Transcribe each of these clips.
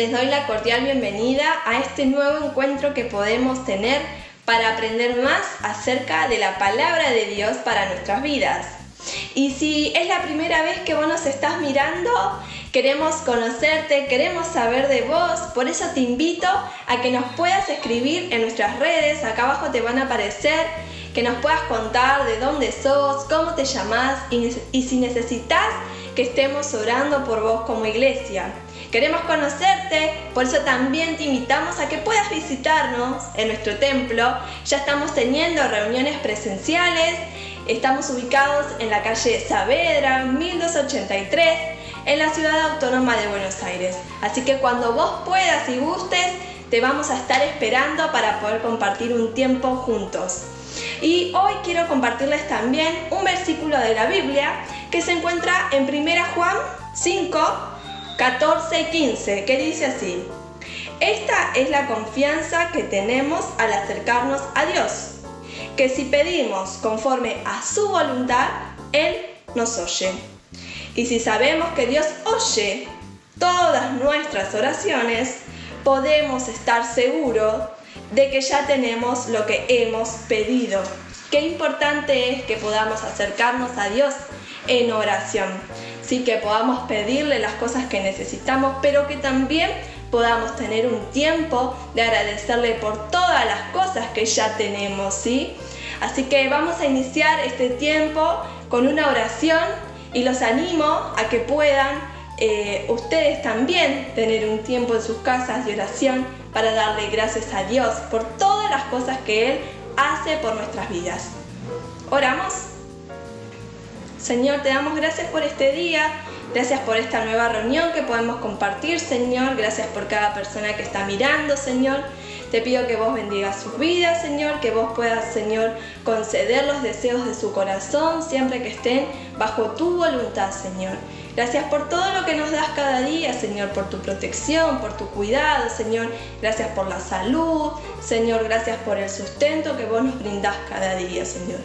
les doy la cordial bienvenida a este nuevo encuentro que podemos tener para aprender más acerca de la palabra de Dios para nuestras vidas. Y si es la primera vez que vos nos estás mirando, queremos conocerte, queremos saber de vos, por eso te invito a que nos puedas escribir en nuestras redes, acá abajo te van a aparecer, que nos puedas contar de dónde sos, cómo te llamás y si necesitas que estemos orando por vos como iglesia. Queremos conocerte, por eso también te invitamos a que puedas visitarnos en nuestro templo. Ya estamos teniendo reuniones presenciales, estamos ubicados en la calle Saavedra, 1283, en la Ciudad Autónoma de Buenos Aires. Así que cuando vos puedas y gustes, te vamos a estar esperando para poder compartir un tiempo juntos. Y hoy quiero compartirles también un versículo de la Biblia que se encuentra en 1 Juan 5, 14 y 15, que dice así: esta es la confianza que tenemos al acercarnos a Dios, que si pedimos conforme a su voluntad, Él nos oye. Y si sabemos que Dios oye todas nuestras oraciones, podemos estar seguros de que ya tenemos lo que hemos pedido. Qué importante es que podamos acercarnos a Dios en oración. Sí, que podamos pedirle las cosas que necesitamos, pero que también podamos tener un tiempo de agradecerle por todas las cosas que ya tenemos, ¿sí? Así que vamos a iniciar este tiempo con una oración y los animo a que puedan ustedes también tener un tiempo en sus casas de oración para darle gracias a Dios por todas las cosas que Él hace por nuestras vidas. ¿Oramos? Señor, te damos gracias por este día, gracias por esta nueva reunión que podemos compartir, Señor, gracias por cada persona que está mirando, Señor. Te pido que vos bendigas sus vidas, Señor, que vos puedas, Señor, conceder los deseos de su corazón siempre que estén bajo tu voluntad, Señor. Gracias por todo lo que nos das cada día, Señor, por tu protección, por tu cuidado, Señor. Gracias por la salud, Señor, gracias por el sustento que vos nos brindás cada día, Señor.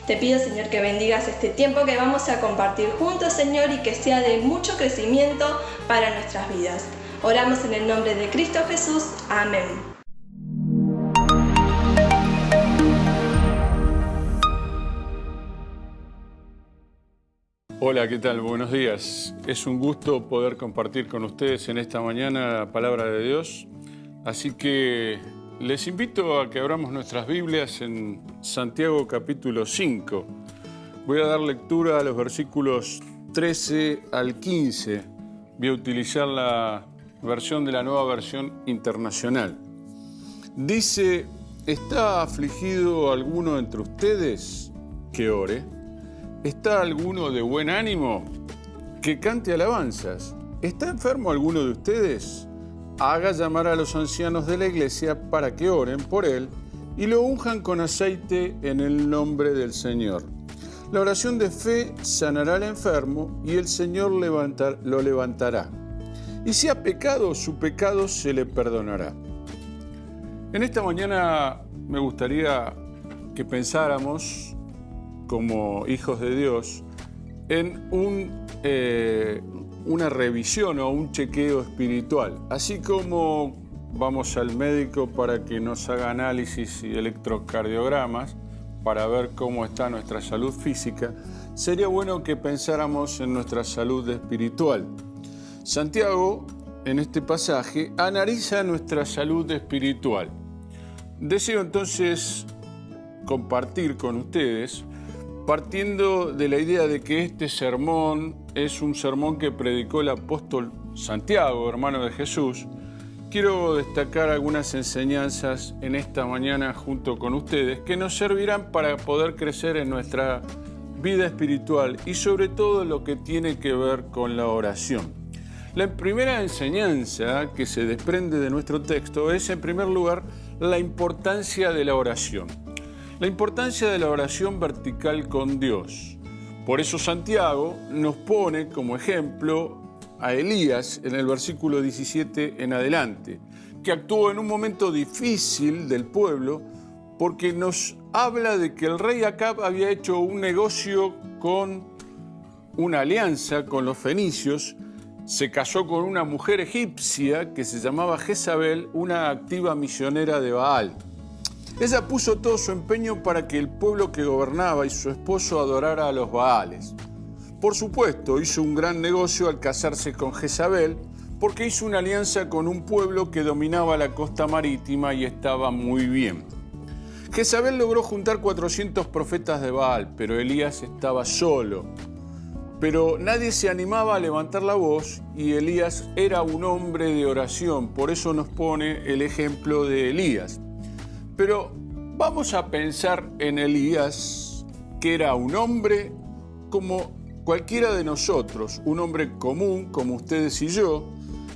Te pido, Señor, que bendigas este tiempo que vamos a compartir juntos, Señor, y que sea de mucho crecimiento para nuestras vidas. Oramos en el nombre de Cristo Jesús. Amén. Hola, ¿qué tal? Buenos días. Es un gusto poder compartir con ustedes en esta mañana la palabra de Dios. Así que les invito a que abramos nuestras Biblias en Santiago capítulo 5. Voy a dar lectura a los versículos 13 al 15. Voy a utilizar la versión de la Nueva Versión Internacional. Dice: ¿está afligido alguno entre ustedes? Que ore. ¿Está alguno de buen ánimo? Que cante alabanzas. ¿Está enfermo alguno de ustedes? Haga llamar a los ancianos de la iglesia para que oren por él y lo unjan con aceite en el nombre del Señor. La oración de fe sanará al enfermo y el Señor lo levantará. Y si ha pecado, su pecado se le perdonará. En esta mañana me gustaría que pensáramos, como hijos de Dios, en una revisión o un chequeo espiritual. Así como vamos al médico para que nos haga análisis y electrocardiogramas para ver cómo está nuestra salud física, sería bueno que pensáramos en nuestra salud espiritual. Santiago, en este pasaje, analiza nuestra salud espiritual. Deseo entonces compartir con ustedes, partiendo de la idea de que este sermón es un sermón que predicó el apóstol Santiago, hermano de Jesús, quiero destacar algunas enseñanzas en esta mañana junto con ustedes que nos servirán para poder crecer en nuestra vida espiritual y sobre todo lo que tiene que ver con la oración. La primera enseñanza que se desprende de nuestro texto es, en primer lugar, la importancia de la oración. La importancia de la oración vertical con Dios. Por eso Santiago nos pone como ejemplo a Elías en el versículo 17 en adelante, que actuó en un momento difícil del pueblo porque nos habla de que el rey Acab había hecho un negocio con una alianza con los fenicios se casó con una mujer egipcia que se llamaba Jezabel, una activa misionera de Baal. Ella puso todo su empeño para que el pueblo que gobernaba y su esposo adorara a los Baales. Por supuesto, hizo un gran negocio al casarse con Jezabel, porque hizo una alianza con un pueblo que dominaba la costa marítima y estaba muy bien. Jezabel logró juntar 400 profetas de Baal, pero Elías estaba solo. Pero nadie se animaba a levantar la voz y Elías era un hombre de oración, por eso nos pone el ejemplo de Elías. Pero vamos a pensar en Elías, que era un hombre como cualquiera de nosotros, un hombre común como ustedes y yo.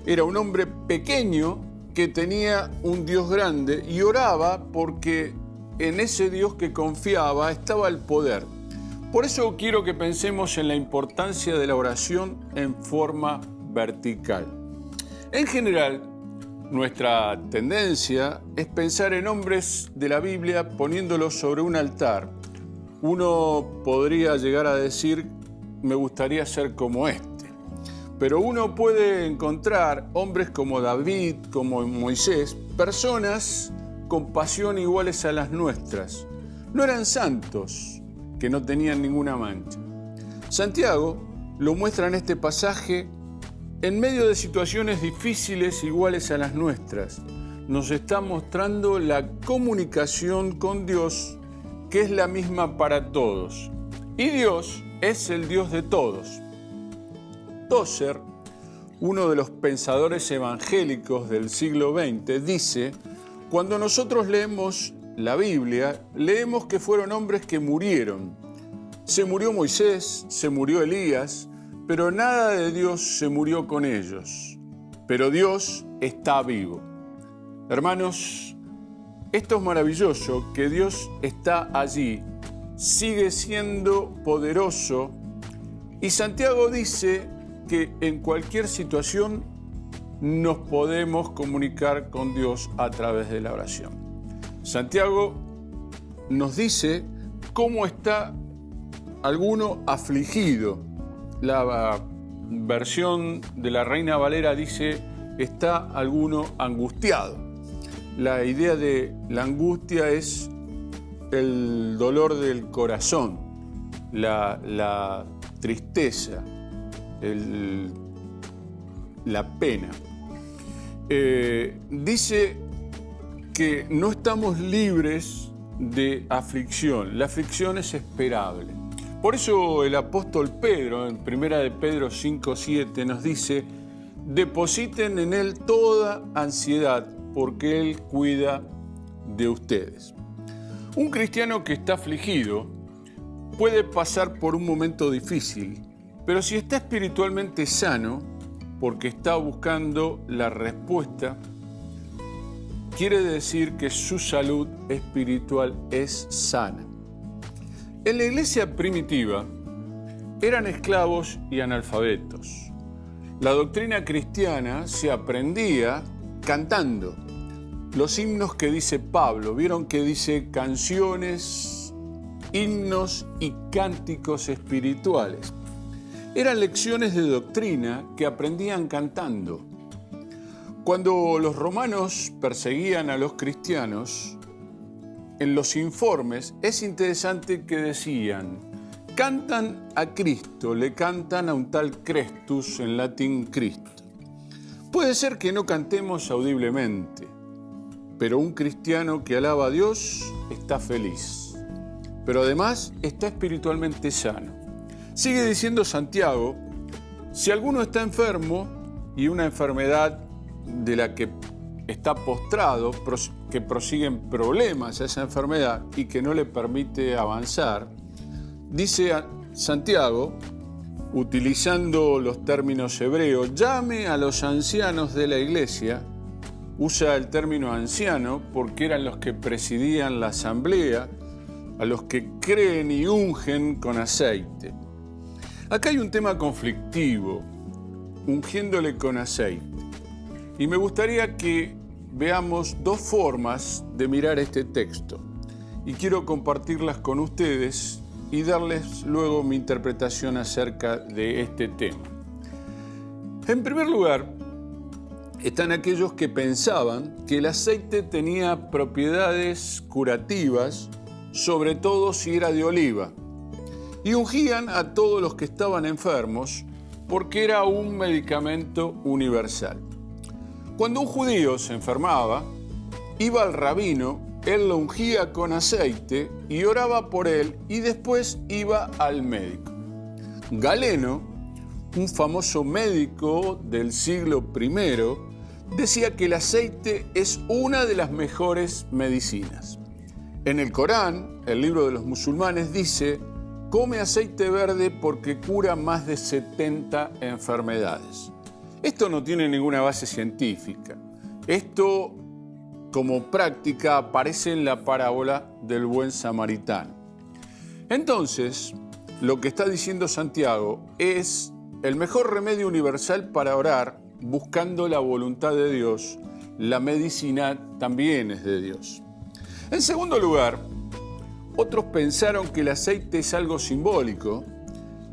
Era un hombre pequeño que tenía un Dios grande y oraba porque en ese Dios que confiaba estaba el poder. Por eso quiero que pensemos en la importancia de la oración en forma vertical. En general, nuestra tendencia es pensar en hombres de la Biblia poniéndolos sobre un altar. Uno podría llegar a decir, me gustaría ser como este. Pero uno puede encontrar hombres como David, como Moisés, personas con pasión iguales a las nuestras. No eran santos, que no tenían ninguna mancha. Santiago lo muestra en este pasaje en medio de situaciones difíciles iguales a las nuestras. Nos está mostrando la comunicación con Dios, que es la misma para todos. Y Dios es el Dios de todos. Tozer, uno de los pensadores evangélicos del siglo XX, dice, cuando nosotros leemos la Biblia, leemos que fueron hombres que murieron. Se murió Moisés, se murió Elías, pero nada de Dios se murió con ellos. Pero Dios está vivo. Hermanos, esto es maravilloso, que Dios está allí, sigue siendo poderoso, y Santiago dice que en cualquier situación nos podemos comunicar con Dios a través de la oración. Santiago nos dice cómo está alguno afligido. La versión de la Reina Valera dice, está alguno angustiado. La idea de la angustia es el dolor del corazón, la tristeza, la pena. Dice que no estamos libres de aflicción. La aflicción es esperable. Por eso el apóstol Pedro, en 1 de Pedro 5:7, nos dice, depositen en Él toda ansiedad, porque Él cuida de ustedes. Un cristiano que está afligido puede pasar por un momento difícil, pero si está espiritualmente sano, porque está buscando la respuesta, quiere decir que su salud espiritual es sana. En la iglesia primitiva eran esclavos y analfabetos. La doctrina cristiana se aprendía cantando. Los himnos que dice Pablo, vieron que dice canciones, himnos y cánticos espirituales. Eran lecciones de doctrina que aprendían cantando. Cuando los romanos perseguían a los cristianos, en los informes es interesante que decían, cantan a Cristo, le cantan a un tal Crestus, en latín Cristo. Puede ser que no cantemos audiblemente, pero un cristiano que alaba a Dios está feliz, pero además está espiritualmente sano. Sigue diciendo Santiago, si alguno está enfermo y una enfermedad de la que está postrado, que prosiguen problemas a esa enfermedad y que no le permite avanzar, dice Santiago, utilizando los términos hebreos, llame a los ancianos de la iglesia, usa el término anciano porque eran los que presidían la asamblea, a los que creen y ungen con aceite. Acá hay un tema conflictivo, ungiéndole con aceite. Y me gustaría que veamos dos formas de mirar este texto. Y quiero compartirlas con ustedes y darles luego mi interpretación acerca de este tema. En primer lugar, están aquellos que pensaban que el aceite tenía propiedades curativas, sobre todo si era de oliva, y ungían a todos los que estaban enfermos porque era un medicamento universal. Cuando un judío se enfermaba, iba al rabino, él lo ungía con aceite y oraba por él y después iba al médico. Galeno, un famoso médico del siglo I, decía que el aceite es una de las mejores medicinas. En el Corán, el libro de los musulmanes, dice: come aceite verde porque cura más de 70 enfermedades. Esto no tiene ninguna base científica. Esto, como práctica, aparece en la parábola del buen samaritano. Entonces, lo que está diciendo Santiago es el mejor remedio universal para orar, buscando la voluntad de Dios. La medicina también es de Dios. En segundo lugar, otros pensaron que el aceite es algo simbólico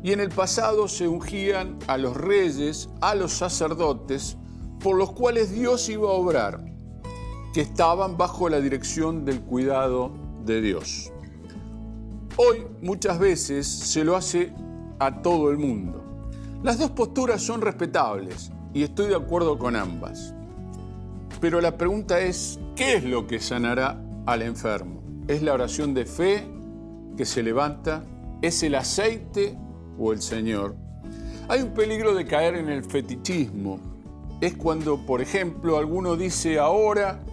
y en el pasado se ungían a los reyes, a los sacerdotes, por los cuales Dios iba a obrar, que estaban bajo la dirección del cuidado de Dios. Hoy muchas veces se lo hace a todo el mundo. Las dos posturas son respetables y estoy de acuerdo con ambas. Pero la pregunta es, ¿qué es lo que sanará al enfermo? ¿Es la oración de fe que se levanta? ¿Es el aceite o el Señor? Hay un peligro de caer en el fetichismo. Es cuando, por ejemplo, alguno dice: ahora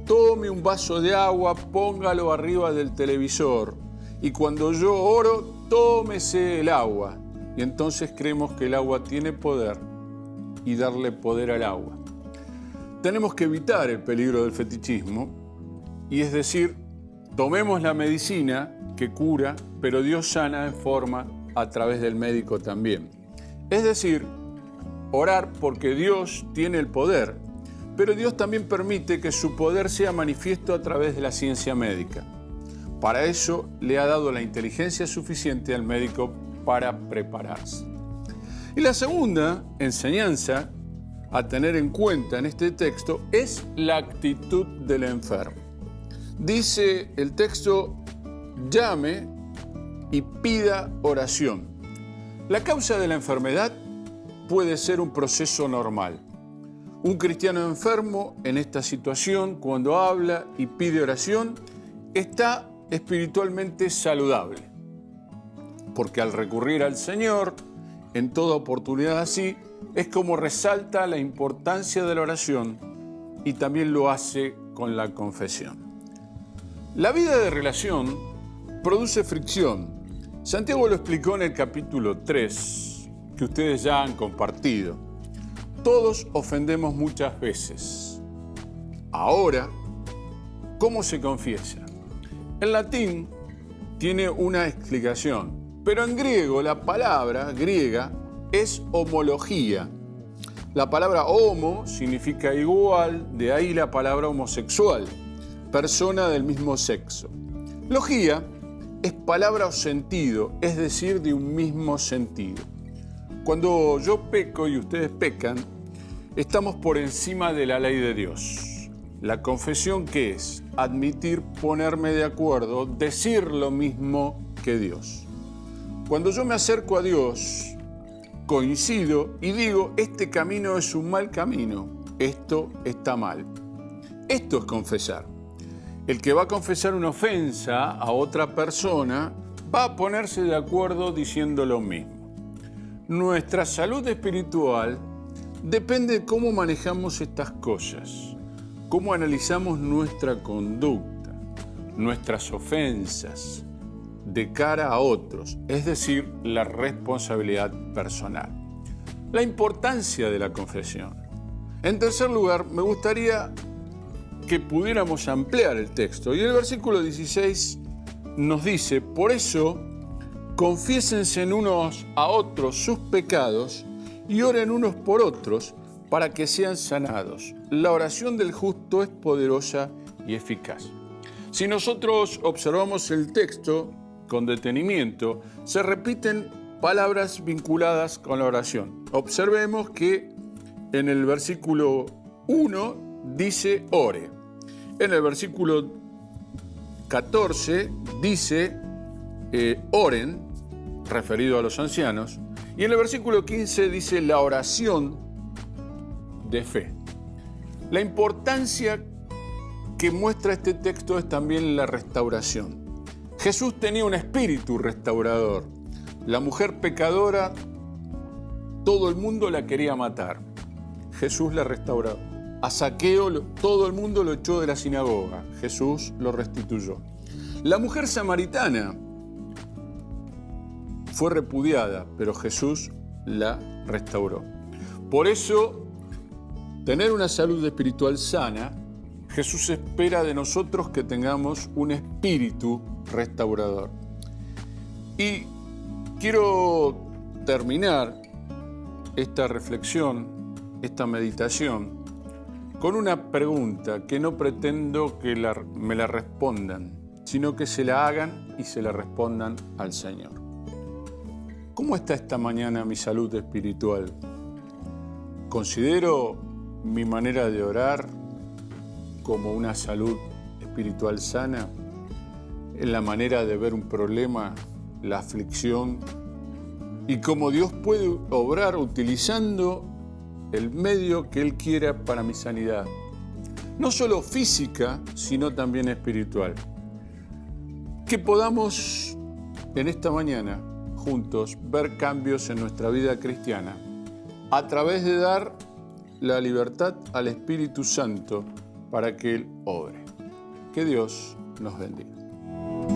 tome un vaso de agua, póngalo arriba del televisor, y cuando yo oro, tómese el agua. Y entonces creemos que el agua tiene poder y darle poder al agua. Tenemos que evitar el peligro del fetichismo, y es decir, tomemos la medicina que cura, pero Dios sana en forma a través del médico también. Es decir, orar porque Dios tiene el poder, pero Dios también permite que su poder sea manifiesto a través de la ciencia médica. Para eso le ha dado la inteligencia suficiente al médico para prepararse. Y la segunda enseñanza a tener en cuenta en este texto es la actitud del enfermo. Dice el texto: llame y pida oración. La causa de la enfermedad puede ser un proceso normal. Un cristiano enfermo en esta situación, cuando habla y pide oración, está espiritualmente saludable, porque al recurrir al Señor en toda oportunidad así, es como resalta la importancia de la oración y también lo hace con la confesión. La vida de relación produce fricción. Santiago lo explicó en el capítulo 3, que ustedes ya han compartido. Todos ofendemos muchas veces. Ahora, ¿cómo se confiesa? En latín tiene una explicación, pero en griego la palabra griega es homología. La palabra homo significa igual, de ahí la palabra homosexual, persona del mismo sexo. Logía es palabra o sentido, es decir, de un mismo sentido. Cuando yo peco y ustedes pecan, estamos por encima de la ley de Dios. La confesión, ¿qué es? Admitir, ponerme de acuerdo, decir lo mismo que Dios. Cuando yo me acerco a Dios, coincido y digo: este camino es un mal camino, esto está mal. Esto es confesar. El que va a confesar una ofensa a otra persona va a ponerse de acuerdo diciendo lo mismo. Nuestra salud espiritual depende de cómo manejamos estas cosas, cómo analizamos nuestra conducta, nuestras ofensas de cara a otros, es decir, la responsabilidad personal. La importancia de la confesión. En tercer lugar, me gustaría que pudiéramos ampliar el texto. Y el versículo 16 nos dice: por eso, confiésense unos a otros sus pecados y oren unos por otros para que sean sanados. La oración del justo es poderosa y eficaz. Si nosotros observamos el texto con detenimiento, se repiten palabras vinculadas con la oración. Observemos que en el versículo 1 dice ore. En el versículo 14 dice oren, referido a los ancianos. Y en el versículo 15 dice la oración de fe. La importancia que muestra este texto es también la restauración. Jesús tenía un espíritu restaurador. La mujer pecadora, todo el mundo la quería matar. Jesús la restauró. A Zaqueo todo el mundo lo echó de la sinagoga. Jesús lo restituyó. La mujer samaritana fue repudiada, pero Jesús la restauró. Por eso, tener una salud espiritual sana, Jesús espera de nosotros que tengamos un espíritu restaurador. Y quiero terminar esta reflexión, esta meditación, con una pregunta que no pretendo que me la respondan, sino que se la hagan y se la respondan al Señor. ¿Cómo está esta mañana mi salud espiritual? ¿Considero mi manera de orar como una salud espiritual sana? ¿En la manera de ver un problema, la aflicción? Y cómo Dios puede obrar utilizando el medio que Él quiera para mi sanidad. No solo física, sino también espiritual. Que podamos en esta mañana juntos ver cambios en nuestra vida cristiana a través de dar la libertad al Espíritu Santo para que Él obre. Que Dios nos bendiga.